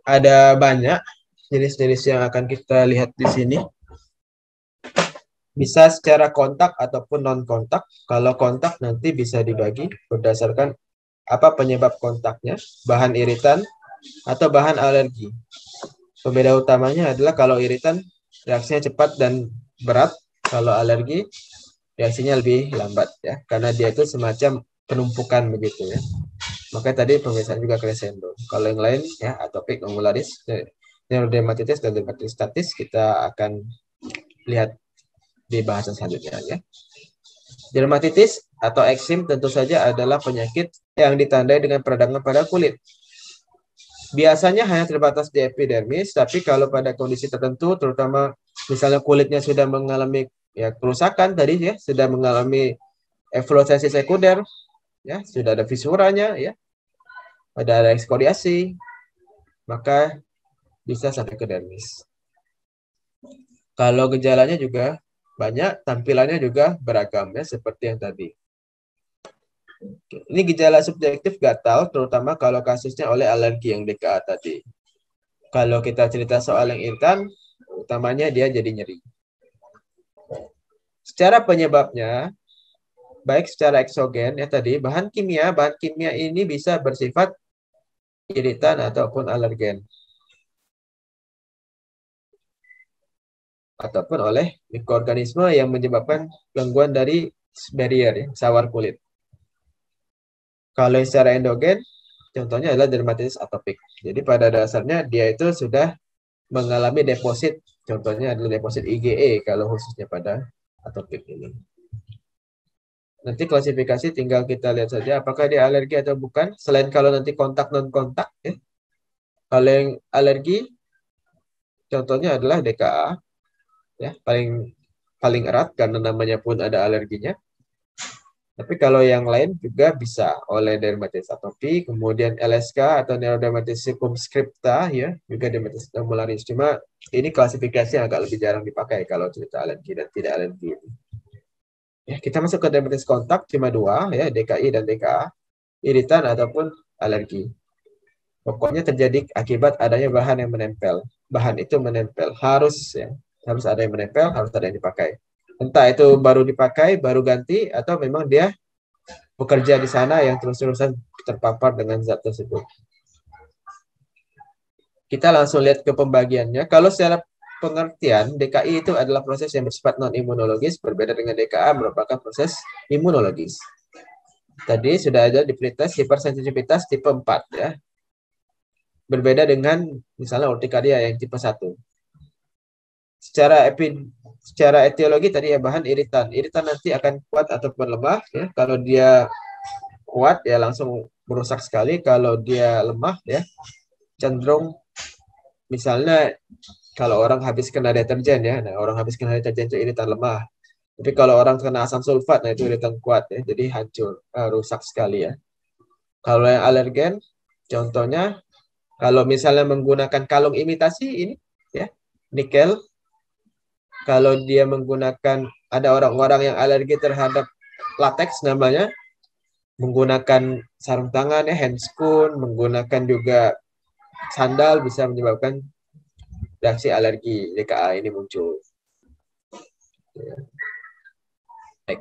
Ada banyak jenis-jenis yang akan kita lihat di sini. Bisa secara kontak ataupun non kontak. Kalau kontak nanti bisa dibagi berdasarkan apa penyebab kontaknya, bahan iritan atau bahan alergi. Pembeda utamanya adalah kalau iritan reaksinya cepat dan berat, kalau alergi reaksinya lebih lambat ya, karena dia itu semacam penumpukan begitu ya. Makanya tadi pemeriksaan juga crescendo. Kalau yang lain ya atopik, ungularis, neurodermatitis dan dermatitis statis kita akan lihat di bahasan selanjutnya ya. Dermatitis atau eksim tentu saja adalah penyakit yang ditandai dengan peradangan pada kulit. Biasanya hanya terbatas di epidermis, tapi kalau pada kondisi tertentu, terutama misalnya kulitnya sudah mengalami ya kerusakan tadi ya, sudah mengalami efloressensi sekunder, ya sudah ada fisuranya, ya ada ekskoriasi, maka bisa sampai ke dermis. Kalau gejalanya juga banyak, tampilannya juga beragam ya, seperti yang tadi. Ini gejala subjektif gatal, terutama kalau kasusnya oleh alergi yang DKA tadi. Kalau kita cerita soal yang iritan, utamanya dia jadi nyeri. Secara penyebabnya, baik secara eksogen ya tadi, bahan kimia ini bisa bersifat iritan ataupun alergen. Ataupun oleh mikroorganisme yang menyebabkan gangguan dari barrier, ya, sawar kulit. Kalau secara endogen, contohnya adalah dermatitis atopik. Jadi pada dasarnya dia itu sudah mengalami deposit, contohnya adalah deposit IgE kalau khususnya pada atopik ini. Nanti klasifikasi tinggal kita lihat saja apakah dia alergi atau bukan. Selain kalau nanti kontak non kontak, ya. Kalau yang alergi, contohnya adalah DKA, ya paling erat karena namanya pun ada alerginya. Tapi kalau yang lain juga bisa oleh dermatitis atopi, kemudian LSK atau neurodermatitis circumscripta, ya, juga dermatitis tumularis. Cuma ini klasifikasi yang agak lebih jarang dipakai kalau cerita alergi dan tidak alergi. Ya, kita masuk ke dermatitis kontak cuma dua, ya, DKI dan DKA, iritan ataupun alergi. Pokoknya terjadi akibat adanya bahan yang menempel. Bahan itu menempel, harus ada yang menempel, harus ada yang dipakai. Entah itu baru dipakai, baru ganti, atau memang dia bekerja di sana yang terus-terusan terpapar dengan zat tersebut. Kita langsung lihat ke pembagiannya. Kalau secara pengertian, DKI itu adalah proses yang bersifat non-imunologis, berbeda dengan DKA merupakan proses imunologis. Tadi sudah ada di pretest hipersensitivitas tipe 4 ya. Berbeda dengan misalnya urtikaria yang tipe 1. Secara etiologi tadi ya bahan iritan. Iritan nanti akan kuat ataupun lemah ya. Kalau dia kuat ya langsung merusak sekali. Kalau dia lemah ya cenderung misalnya kalau orang habis kena deterjen ya. Nah, orang habis kena deterjen itu iritan lemah. Tapi kalau orang kena asam sulfat nah itu iritan kuat ya. Jadi hancur, rusak sekali ya. Kalau yang alergen contohnya kalau misalnya menggunakan kalung imitasi ini ya, nikel. Kalau dia menggunakan, ada orang-orang yang alergi terhadap latex namanya, menggunakan sarung tangan ya, handscoon, menggunakan juga sandal bisa menyebabkan reaksi alergi DKA ini muncul. Baik.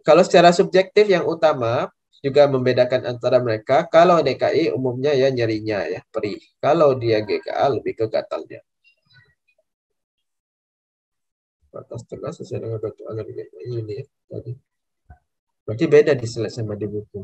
Kalau secara subjektif yang utama juga membedakan antara mereka, kalau DKI umumnya ya nyerinya ya, perih. Kalau dia GKA lebih ke gatalnya. Batas tengah sesuai dengan bentuk alergi ini ya tadi. Berarti beda di slide sama di buku.